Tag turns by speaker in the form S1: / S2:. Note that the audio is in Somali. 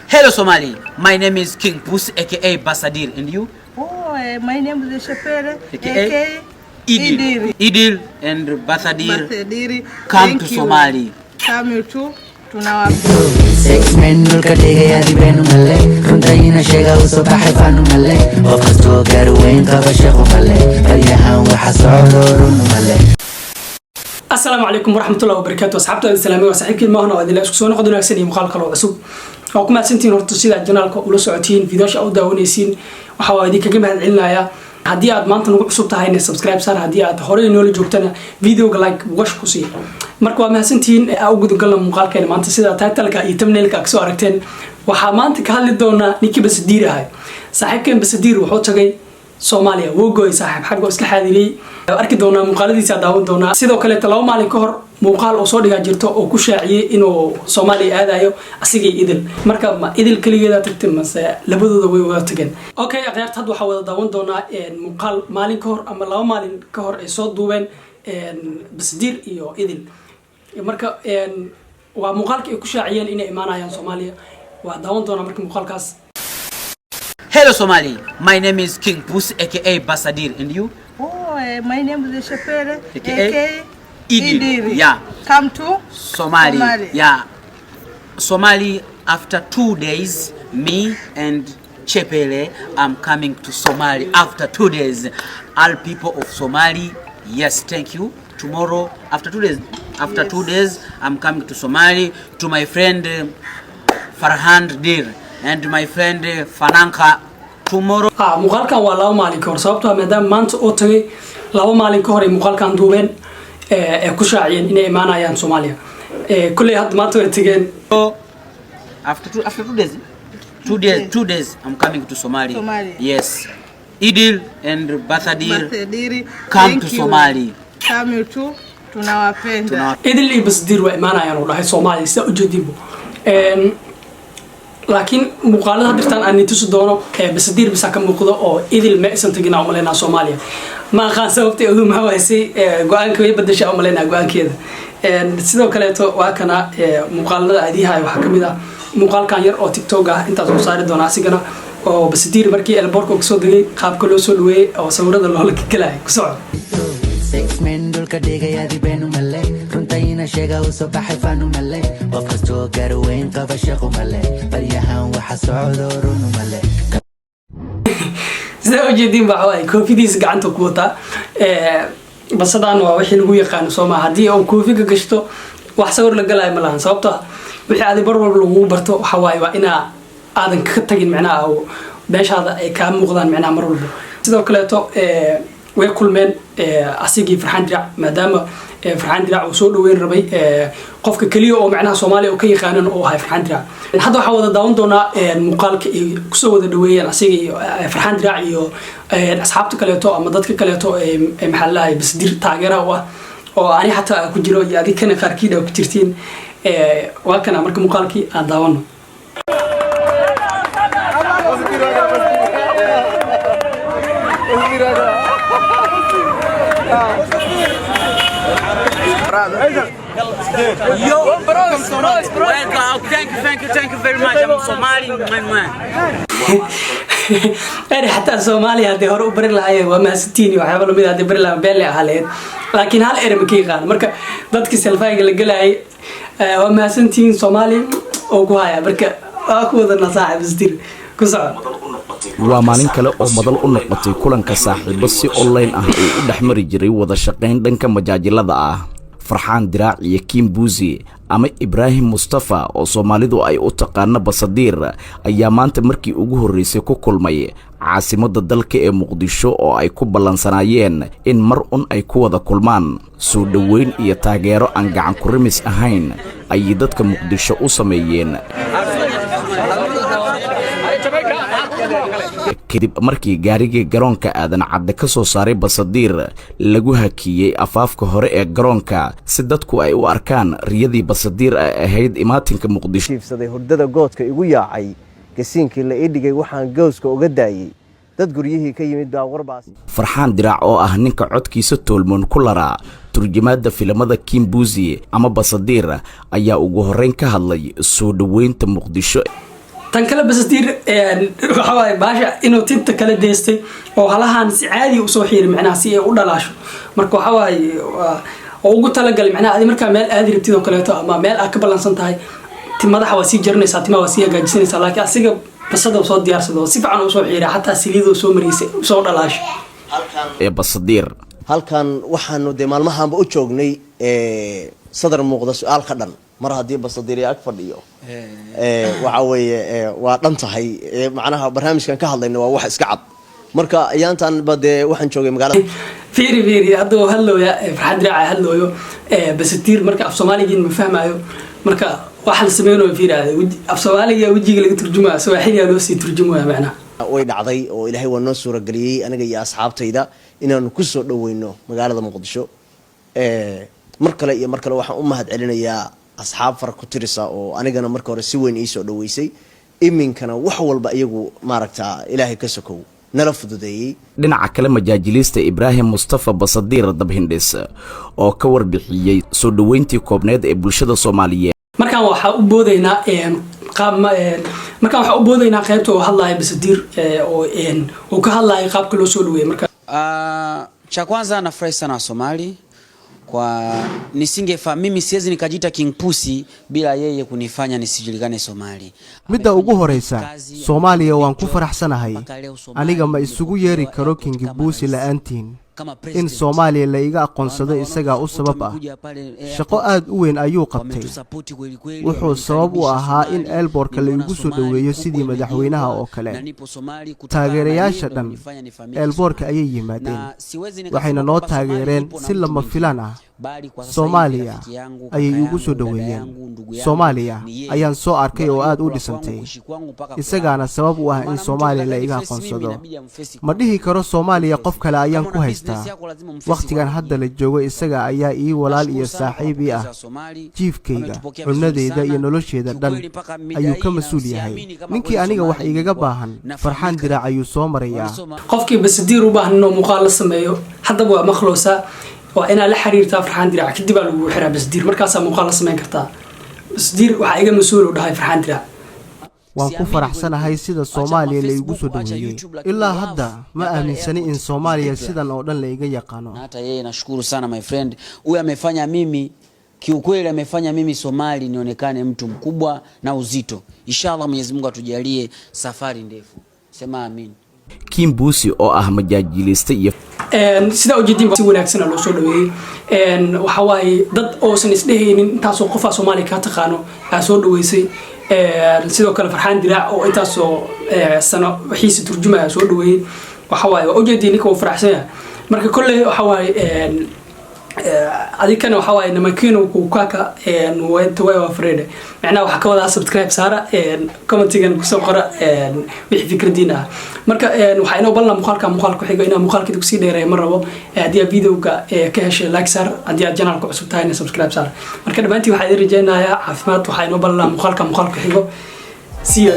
S1: Hello Somali, my name is King Puss aka Basadir, and you?
S2: Oh, my name is Shapere
S1: aka
S2: Idil.
S1: Idil and Basadir. Come
S2: Thank
S1: to
S2: you.
S1: Somali.
S2: Come you too. Tunawa.
S3: Sex men nulka dhigaya dibenu male runtayina sheega usoo baxay faanu male qof kastoo gaarweyn qaba shaqo male baryahan waxa socdo runu male.
S4: السلام عليكم ورحمة الله وبركاته. أصحابتي السلامي وصاحبكي المهنة وأدلة سكسون قدنا نفسني مقال كلو عصب. وكم سنتين ورد تصير الجنال كأولو ساعتين فيديوش أو داونيسين وحوادي كجمع العلنا يا هدية مانتن وعصب تهاين سبسكرايب صار هدية هوري نولي جوكتنا فيديو لايك وش كوسي. مركوا ما سنتين أو قد قلنا مقال كلام مانت سيدا تايتل يتمنى لك أكسو أركتين وحمانت كهال دونا نيكي بس دير هاي صاحبكي بس دير وحوت جاي Soomaaliya wuu gooy saaxiib xaq oo iska xaadirey arki doona muuqaaladiisa daawan doona sidoo kale talaabo maalin ka hor muuqaal oo soo dhiga jirto oo ku shaaciyay inuu Soomaaliya aadayo asigay idil marka ma idil kaligeeda tagtay mase labadooda way wada tageen okay aqyaarta had waxa wada daawan doona muuqaal maalin ka hor ama laba maalin ka hor ay soo duubeen Basdiir iyo idil marka waa muuqaalkii ay ku shaaciyeen inay imaanayaan Soomaaliya waa daawan doona marka muuqaalkaas.
S1: Hello Somali, my name is King Puss aka Basadir, and you?
S2: Oh, my name is Shapere
S1: aka Idil. Yeah.
S2: Come to
S1: Somali. Yeah. Somali, after 2 days, me and Chepele, I'm coming to Somali after 2 days. All people of Somali, yes, thank you. Tomorrow, after 2 days, I'm coming to Somali to my friend Farhan Dir and my friend Fananka tomorrow.
S4: muuqaalkan waa laba maalin ka hor sababtoo maadaama maanta oo tagay laba maalin ka hor ay muuqaalkan duubeen ee ku shaaciyeen inay imaanayaan Soomaaliya kulay had maanta way tageen.
S1: After two days I'm coming to Somali. Yes, Idil and Basadir come to Somali.
S2: Come you too. Tunawapenda.
S4: Idil iyo Basdiir waa imaanayaan oo dhahay Soomaaliya sida u jeedibo laakiin muuqaalada dhirtaan aan tusi doono Basdiir bisa ka muuqdo oo idil ma aysan tagin oo maleena Soomaaliya ma aqaan sababtay uu ma haysay go'aanka way badashay oo maleena go'aankeeda sidoo kale to waa kana muuqaalada aadiyaha waxa kamid ah muuqaalkan yar oo TikTok ah intaas oo saari doona asigana oo Basdiir markii elboorka ku soo dagay qaabka loo soo dhaweeyay oo sawirada loo galay ku socdo.
S3: Sex men dulka dhigaya dibenu male runtayina sheega usoo baxay faanu male qof kastoo gaarweyn qaba shaqo male baryahan waxa socdo runu male.
S4: sida u jeedin baa way koofidiisa gacanta ku wata basadaan waa wixii lagu yaqaan Soomaa hadii uu koofiga gashto wax sawir la galay ma lahan sababtoo wixii aad bar walba lagu barto waxa waay waa ina aadan ka tagin macnaha oo beeshaada ay ka muuqdaan macnaha mar walba sidoo kale to way kulmeen asigii Farxaan Dirac maadaama Farxaan Dirac uu soo dhaweyn rabay qofka kaliya oo macnaha Soomaaliya oo ka yaqaanan oo ahay Farxaan Dirac hadda waxa wada daawan doona muuqaalka ay ku soo wada dhaweeyeen asigii Farxaan Dirac iyo asxaabta kaleeto ama dadka kaleeto maxallahay Basdiir taageera oo ani xataa ku jiro iyo adiga kana qaarkiida ku jirtiin waa kana marka muuqaalkii aan daawano.
S1: Yo, welcome, thank you very much. I'm Somali, man.
S4: حتى Soomaaliya hadii hore u bari lahaayeen waa maastiin iyo waxyaabo lamid ah hadii bari lahaayeen beel ahaleed laakiin hal eray ma kiiqaan marka dadkii selfayga la galay waa maastiin Soomaali oo ku haya marka waa ku wada nasaaxib Basdiir ku socod.
S5: waa maalin kale oo madal u noqotay kulanka saaxiibo si online ah oo u dhaxmari jiray wada shaqeyn dhanka majaajilada ah. Farxaan Dirac iyo Kim Buzi ama Ibrahim Mustafa oo Soomaalidu ay u taqaan Basdiir ayaa maanta markii ugu horeysay ku kulmay caasimadda dalka ee Muqdisho oo ay ku ballansanaayeen in mar ay ku wada kulmaan soo dhaweyn iyo taageero aan gacan ku rimis ahayn ay dadka Muqdisho u sameeyeen. kadib markii gaarigii garoonka aadan cadde ka soo saaray Basdiir lagu hakiyay afaafka hore ee garoonka si dadku ay u arkaan riyadii Basdiir ahayd imaatinka Muqdisho.
S6: Jiifsaday hurdada goodka igu yaacay gasiinkii la idhigay waxaan gooska uga daayay dad guryihii ka yimid baa warbaas.
S5: Farxaan Dirac oo ah ninka codkiisa toolmoon ku laraa turjumaada filimada Kim Buzi ama Basdiir ayaa ugu horeyn ka hadlay soo dhaweynta Muqdisho.
S4: tan kale basadiir waxa waaye baasha inuu tinta kala deystay oo halahan si caadi u soo xiiri macnaha si ay u dhalaasho marka waxa waaye oo ugu talagalay macnaha adi marka meel aadi rabtid oo kaleeto ama meel aad ka balansan tahay timadaha waa sii jarnaysaa timaha waa sii hagaajisanaysaa laakiin asiga basada soo diyaarsado si fiican u soo xiira xataa saliido soo mareysay soo dhalaasho
S5: basadiir
S6: halkan waxaanu de maalmahanba u joognay sadar muuqda su'aal ka dhan mar haddii basadiir ag fadhiyo waxa weeye waa dhan tahay macnaha barnaamijkan ka hadlayna waa wax iska cad marka ayaantan bade waxaan joogay magaalada
S4: fiiri hadoo hadlooya farxad raaca hadlooyo basadiir marka af Soomaaligiin ma fahmaayo marka waxaan sameeyno fiiraade af Soomaaliga wajiga laga turjumaa Swahili loo sii turjumaa macnaha
S6: way dhacday oo Ilaahay waa noo suura galiyay aniga iyo asxaabtayda inaan ku soo dhaweyno magaalada Muqdisho mar kale waxaan u mahad celinayaa asxaab far ku tirisa oo anigana marka hore si weyn ii soo dhaweysay iminkana wax walba iyagu maaragta Ilaahay ka sokow nala fududeeyay
S5: dhinaca kale majaajilista Ibraahim Mustafa Basadiir Dabhindis oo ka warbixiyay soo dhaweyntii koobneed ee bulshada Soomaaliyeed
S4: markaan waxa u boodaynaa qaybta oo hadlaaya basadiir oo ka hadlaaya qaabka loo soo dhaweeyay marka
S1: cha kwanza nafurahi sana Somali kwa nisingefahamu mimi siwezi nikajiita King Pussy bila yeye kunifanya nisijulikane Somali.
S7: midda ugu horeysa Soomaaliya waan ku faraxsanahay aniga ma isugu yeeri karo King Pussy la'aantiin in Soomaaliya la iga aqoonsado isaga u sabab ah shaqo aad u weyn ayuu qabtay wuxuu sabab u ahaa in Elborka la igu soo dhaweeyo sidii madaxweynaha oo kale taageerayaasha dhan Elborka ayay yimaadeen waxayna noo taageereen si lama filaan ah Soomaaliya ayay igu soo dhaweeyeen Soomaaliya ayaan soo arkay oo aad u dhisantay isagaana sabab u ah in Soomaaliya la iga aqoonsado ma dhihi karo Soomaaliya qof kale ayaan ku haystaa waqtigan hadda la joogo isaga ayaa ii walaal iyo saaxiib ii ah jiifkayga cunnadeeda iyo nolosheeda dhan ayuu ka mas'uul yahay ninkii aniga wax igaga baahan farxaan diraac ayuu soo marayaa
S4: qofkii basadiir u baahan inuu muuqaal la sameeyo haddaba waa makhluusa waa ina la xiriirtaa farxaan diraac kadib baa lagu xiraa basadiir markaas muuqaal la sameyn kartaa basadiir waxa iga mas'uul u dhahay farxaan diraac
S7: waan ku faraxsanahay sida Soomaaliya la igu soo dhaweeyay ilaa hadda ma aaminsani in Soomaaliya sidan oo dhan la iga yaqaano
S1: hata yeye nashukuru sana my friend huyu amefanya mimi kiukweli amefanya mimi Somali nionekane mtu mkubwa na uzito inshallah Mwenyezi Mungu atujalie safari ndefu sema amin
S5: King Pussy oo ah majaajilista iyo
S4: sida ujeedin si wanaagsan loo soo dhaweeyay waxa waaye dad oo san isdheeynin intaas oo qof Soomaali ka taqaano ay soo dhaweysay sidoo kale farxaan diraac oo intaas oo sano waxiisa turjumaya soo dhaweeyay waxa waaye ujeedin ninka faraxsan marka kullee waxa waaye adikana waxa waaye namakiino ku kaka weynta way afreed macna waxa ka wada subscribe saara commentigan ku soo qora wixii fikradiina marka waxa inoo ballan muuqaalka xiga inaan muuqaalka ku sii dheereeyo mar rabo hadii videoga ka heshay like saar hadii channelka cusub tahay subscribe saar marka dhabaantii waxa idin rajaynayaa caafimaad waxa inoo ballan muuqaalka xiga see you